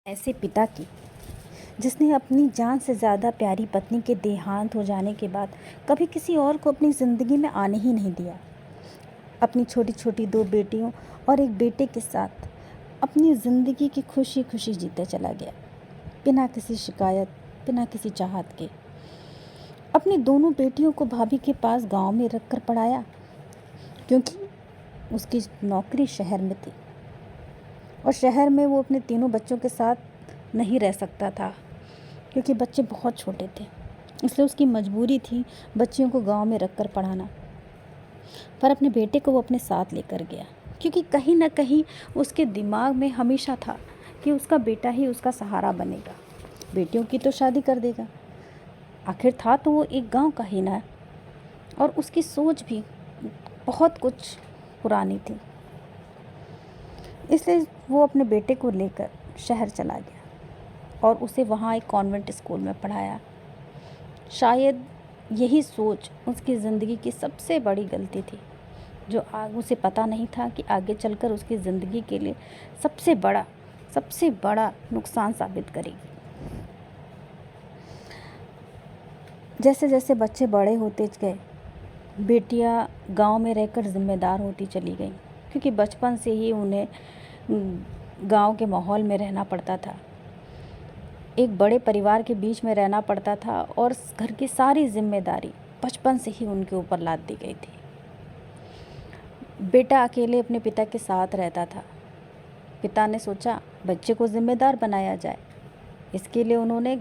ऐसे पिता की जिसने अपनी जान से ज़्यादा प्यारी पत्नी के देहांत हो जाने के बाद कभी किसी और को अपनी ज़िंदगी में आने ही नहीं दिया। अपनी छोटी छोटी 2 बेटियों और एक बेटे के साथ अपनी ज़िंदगी की खुशी खुशी जीते चला गया, बिना किसी शिकायत, बिना किसी चाहत के। अपनी दोनों बेटियों को भाभी के पास गांव में रख कर पढ़ाया, क्योंकि उसकी नौकरी शहर में थी और शहर में वो अपने तीनों बच्चों के साथ नहीं रह सकता था, क्योंकि बच्चे बहुत छोटे थे। इसलिए उसकी मजबूरी थी बच्चियों को गांव में रख कर पढ़ाना। पर अपने बेटे को वो अपने साथ लेकर गया, क्योंकि कहीं ना कहीं उसके दिमाग में हमेशा था कि उसका बेटा ही उसका सहारा बनेगा, बेटियों की तो शादी कर देगा। आखिर था तो वो एक गांव का ही ना, और उसकी सोच भी बहुत कुछ पुरानी थी। इसलिए वो अपने बेटे को लेकर शहर चला गया और उसे वहाँ एक कॉन्वेंट स्कूल में पढ़ाया। शायद यही सोच उसकी ज़िंदगी की सबसे बड़ी गलती थी, जो उसे पता नहीं था कि आगे चलकर उसकी ज़िंदगी के लिए सबसे बड़ा नुकसान साबित करेगी। जैसे जैसे बच्चे बड़े होते गए, बेटियां गांव में रहकर ज़िम्मेदार होती चली गईं, क्योंकि बचपन से ही उन्हें गांव के माहौल में रहना पड़ता था, एक बड़े परिवार के बीच में रहना पड़ता था और घर की सारी जिम्मेदारी बचपन से ही उनके ऊपर लाद दी गई थी। बेटा अकेले अपने पिता के साथ रहता था। पिता ने सोचा बच्चे को जिम्मेदार बनाया जाए, इसके लिए उन्होंने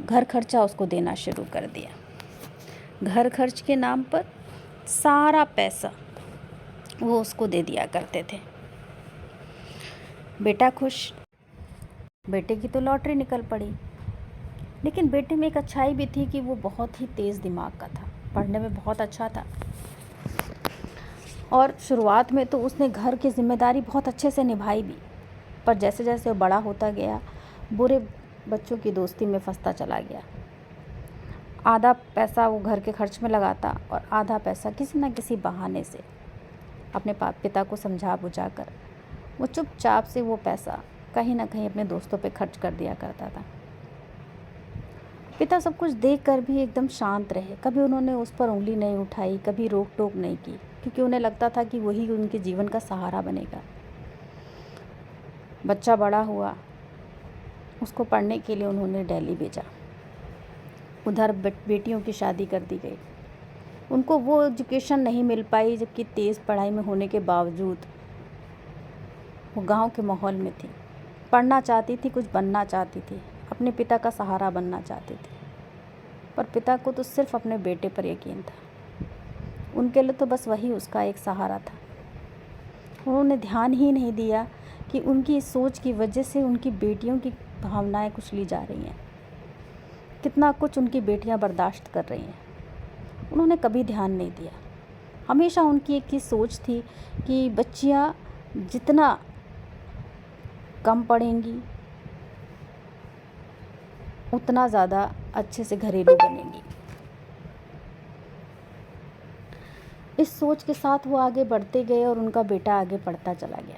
घर खर्चा उसको देना शुरू कर दिया। घर खर्च के नाम पर सारा पैसा वो उसको दे दिया करते थे। बेटा खुश, बेटे की तो लॉटरी निकल पड़ी। लेकिन बेटे में एक अच्छाई भी थी कि वो बहुत ही तेज़ दिमाग का था, पढ़ने में बहुत अच्छा था। और शुरुआत में तो उसने घर की जिम्मेदारी बहुत अच्छे से निभाई भी, पर जैसे जैसे वो बड़ा होता गया, बुरे बच्चों की दोस्ती में फंसता चला गया। आधा पैसा वो घर के खर्च में लगाता और आधा पैसा किसी न किसी बहाने से अपने पिता को समझा बुझा कर वो चुपचाप से वो पैसा कहीं ना कहीं अपने दोस्तों पे खर्च कर दिया करता था। पिता सब कुछ देखकर भी एकदम शांत रहे, कभी उन्होंने उस पर उंगली नहीं उठाई, कभी रोक टोक नहीं की, क्योंकि उन्हें लगता था कि वही उनके जीवन का सहारा बनेगा। बच्चा बड़ा हुआ, उसको पढ़ने के लिए उन्होंने दिल्ली भेजा। उधर बेटियों की शादी कर दी गई। उनको वो एजुकेशन नहीं मिल पाई, जबकि तेज़ पढ़ाई में होने के बावजूद वो गांव के माहौल में थी, पढ़ना चाहती थी, कुछ बनना चाहती थी, अपने पिता का सहारा बनना चाहती थी। पर पिता को तो सिर्फ अपने बेटे पर यकीन था, उनके लिए तो बस वही उसका एक सहारा था। उन्होंने ध्यान ही नहीं दिया कि उनकी इस सोच की वजह से उनकी बेटियों की भावनाएं कुचली जा रही हैं, कितना कुछ उनकी बेटियां बर्दाश्त कर रही हैं। उन्होंने कभी ध्यान नहीं दिया। हमेशा उनकी एक ही सोच थी कि बच्चियां जितना कम पढ़ेंगी उतना ज़्यादा अच्छे से घरेलू बनेंगी। इस सोच के साथ वो आगे बढ़ते गए और उनका बेटा आगे बढ़ता चला गया।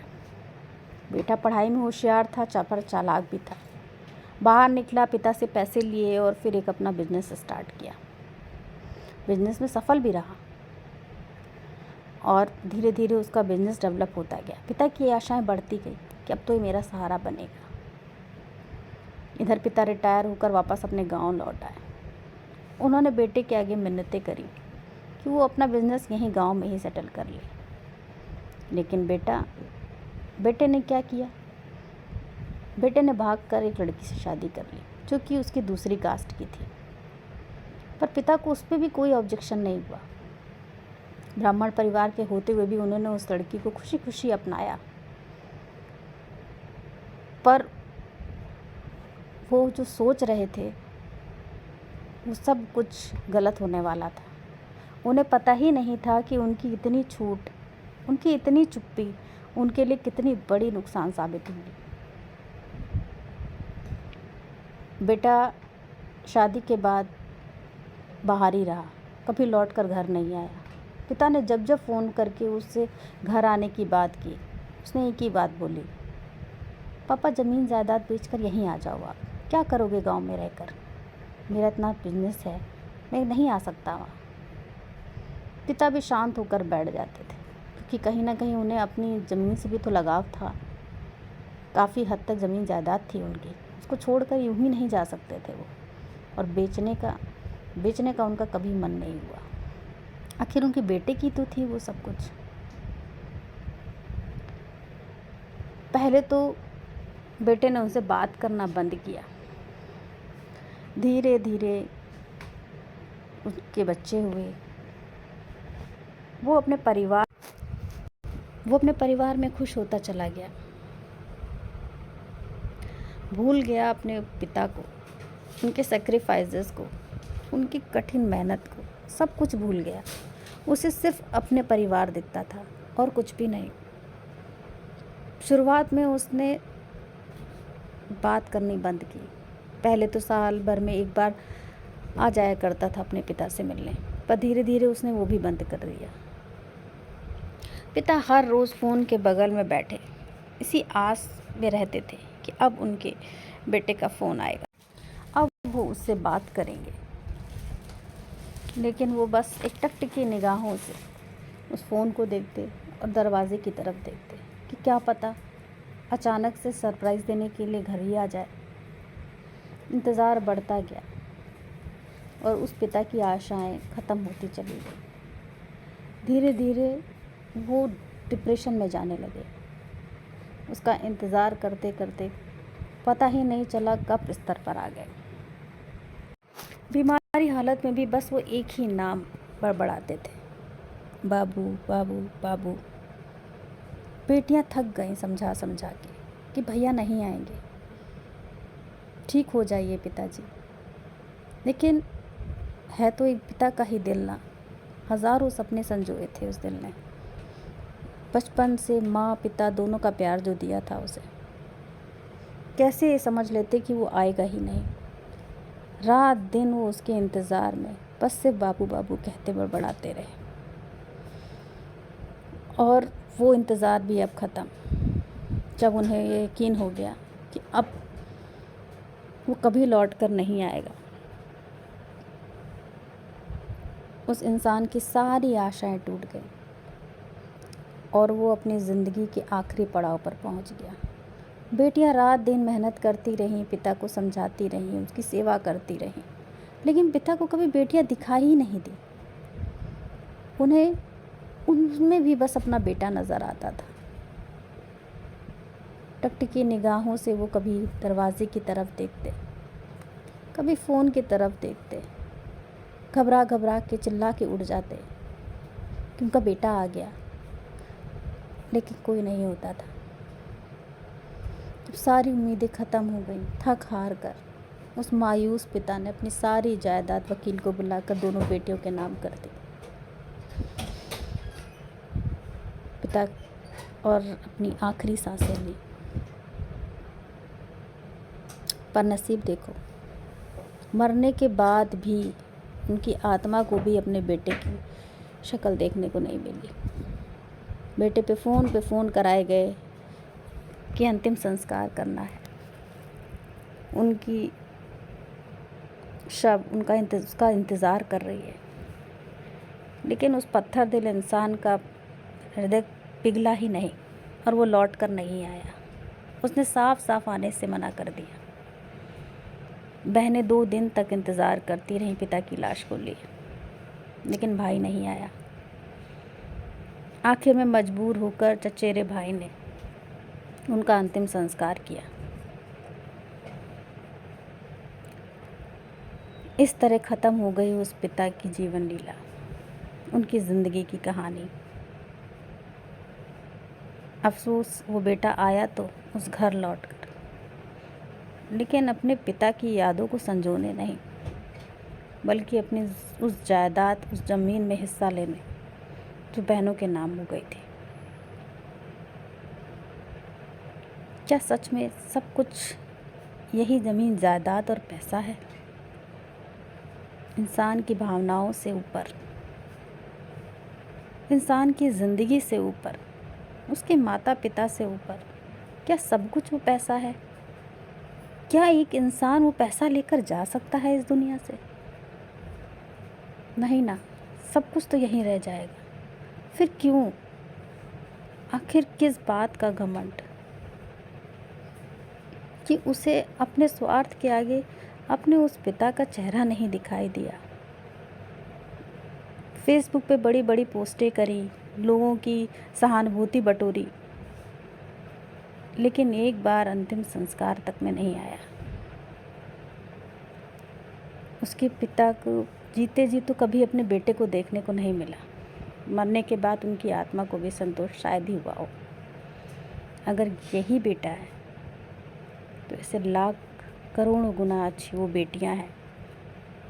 बेटा पढ़ाई में होशियार था, पर चालाक भी था। बाहर निकला, पिता से पैसे लिए और फिर एक अपना बिजनेस स्टार्ट किया। बिजनेस में सफल भी रहा और धीरे धीरे उसका बिजनेस डेवलप होता गया। पिता की आशाएं बढ़ती गई कि अब तो ये मेरा सहारा बनेगा। इधर पिता रिटायर होकर वापस अपने गांव लौट आए। उन्होंने बेटे के आगे मिन्नतें करी कि वो अपना बिजनेस यहीं गांव में ही सेटल कर ले। लेकिन बेटे ने क्या किया? बेटे ने भागकर एक लड़की से शादी कर ली, जो कि उसकी दूसरी कास्ट की थी। पर पिता को उस पर भी कोई ऑब्जेक्शन नहीं हुआ। ब्राह्मण परिवार के होते हुए भी उन्होंने उस लड़की को खुशी खुशी अपनाया। पर वो जो सोच रहे थे वो सब कुछ गलत होने वाला था। उन्हें पता ही नहीं था कि उनकी इतनी छूट, उनकी इतनी चुप्पी उनके लिए कितनी बड़ी नुकसान साबित होगी। बेटा शादी के बाद बाहर ही रहा, कभी लौटकर घर नहीं आया। पिता ने जब जब फ़ोन करके उससे घर आने की बात की, उसने एक ही बात बोली पापा ज़मीन जायदाद बेचकर यहीं आ जाओ, आप क्या करोगे गांव में रहकर, मेरा इतना बिजनेस है, मैं नहीं आ सकता वहाँ। पिता भी शांत होकर बैठ जाते थे, क्योंकि कहीं ना कहीं उन्हें अपनी ज़मीन से भी तो लगाव था। काफ़ी हद तक ज़मीन जायदाद थी उनकी, उसको छोड़कर यूं ही नहीं जा सकते थे वो। और बेचने का उनका कभी मन नहीं हुआ। आखिर उनके बेटे की तो थी वो सब कुछ। पहले तो बेटे ने उनसे बात करना बंद किया। धीरे धीरे उनके बच्चे हुए। वो अपने परिवार में खुश होता चला गया। भूल गया अपने पिता को, उनके सेक्रीफाइसेस को, उनकी कठिन मेहनत को, सब कुछ भूल गया। उसे सिर्फ अपने परिवार दिखता था और कुछ भी नहीं। शुरुआत में उसने बात करनी बंद की। पहले तो साल भर में एक बार आ जाया करता था अपने पिता से मिलने, पर धीरे धीरे उसने वो भी बंद कर दिया। पिता हर रोज़ फ़ोन के बगल में बैठे इसी आस में रहते थे कि अब उनके बेटे का फ़ोन आएगा, अब वो उससे बात करेंगे। लेकिन वो बस एक टकटकी निगाहों से उस फ़ोन को देखते और दरवाजे की तरफ देखते कि क्या पता अचानक से सरप्राइज़ देने के लिए घर ही आ जाए। इंतज़ार बढ़ता गया और उस पिता की आशाएं ख़त्म होती चली गई। धीरे धीरे वो डिप्रेशन में जाने लगे। उसका इंतज़ार करते करते पता ही नहीं चला कब बिस्तर पर आ गए। बीमारी हालत में भी बस वो एक ही नाम बड़बड़ाते थे, बाबू बाबू बाबू। बेटियां थक गईं समझा समझा के कि भैया नहीं आएंगे, ठीक हो जाइए पिताजी। लेकिन है तो एक पिता का ही दिल ना। हज़ारों सपने संजोए थे उस दिल ने, बचपन से माँ पिता दोनों का प्यार जो दिया था उसे। कैसे ये समझ लेते कि वो आएगा ही नहीं। रात दिन वो उसके इंतज़ार में बस सिर्फ बाबू बाबू कहते बड़बड़ाते रहे। और वो इंतज़ार भी अब ख़त्म, जब उन्हें ये यकीन हो गया कि अब वो कभी लौट कर नहीं आएगा। उस इंसान की सारी आशाएं टूट गई और वो अपनी ज़िंदगी के आखिरी पड़ाव पर पहुंच गया। बेटियां रात दिन मेहनत करती रहीं, पिता को समझाती रहीं, उसकी सेवा करती रहीं, लेकिन पिता को कभी बेटियां दिखाई ही नहीं दी। उन्हें उनमें भी बस अपना बेटा नज़र आता था। टकटकी निगाहों से वो कभी दरवाजे की तरफ देखते, कभी फ़ोन की तरफ देखते, घबरा घबरा के चिल्ला के उठ जाते कि उनका बेटा आ गया, लेकिन कोई नहीं होता था। जब सारी उम्मीदें ख़त्म हो गई, थक हार कर उस मायूस पिता ने अपनी सारी जायदाद वकील को बुलाकर दोनों बेटियों के नाम कर दी। पिता और अपनी आखिरी सांसें ली। पर नसीब देखो, मरने के बाद भी उनकी आत्मा को भी अपने बेटे की शक्ल देखने को नहीं मिली। बेटे पे फ़ोन कराए गए कि अंतिम संस्कार करना है, उनकी शव उसका इंतज़ार कर रही है। लेकिन उस पत्थर दिल इंसान का हृदय पिघला ही नहीं और वो लौट कर नहीं आया। उसने साफ साफ आने से मना कर दिया। बहनें 2 दिन तक इंतज़ार करती रहीं पिता की लाश को लिए, लेकिन भाई नहीं आया। आखिर में मजबूर होकर चचेरे भाई ने उनका अंतिम संस्कार किया। इस तरह ख़त्म हो गई उस पिता की जीवन लीला, उनकी ज़िंदगी की कहानी। अफसोस वो बेटा आया तो उस घर लौटकर, लेकिन अपने पिता की यादों को संजोने नहीं, बल्कि अपनी उस जायदाद, उस ज़मीन में हिस्सा लेने जो बहनों के नाम हो गई थी। क्या सच में सब कुछ यही ज़मीन, जायदाद और पैसा है? इंसान की भावनाओं से ऊपर, इंसान की ज़िंदगी से ऊपर, उसके माता पिता से ऊपर क्या सब कुछ वो पैसा है? क्या एक इंसान वो पैसा लेकर जा सकता है इस दुनिया से? नहीं ना, सब कुछ तो यहीं रह जाएगा। फिर क्यों? आखिर किस बात का घमंड कि उसे अपने स्वार्थ के आगे अपने उस पिता का चेहरा नहीं दिखाई दिया। फेसबुक पे बड़ी बड़ी पोस्टें करी, लोगों की सहानुभूति बटोरी, लेकिन एक बार अंतिम संस्कार तक में नहीं आया। उसके पिता को जीते जी तो कभी अपने बेटे को देखने को नहीं मिला। मरने के बाद उनकी आत्मा को भी संतोष शायद ही हुआ हो। अगर यही बेटा है तो इससे लाख करोड़ों गुना अच्छी वो बेटियां हैं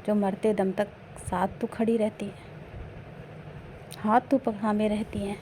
जो मरते दम तक साथ तो खड़ी रहती हैं, हाथ तो थामे रहती हैं।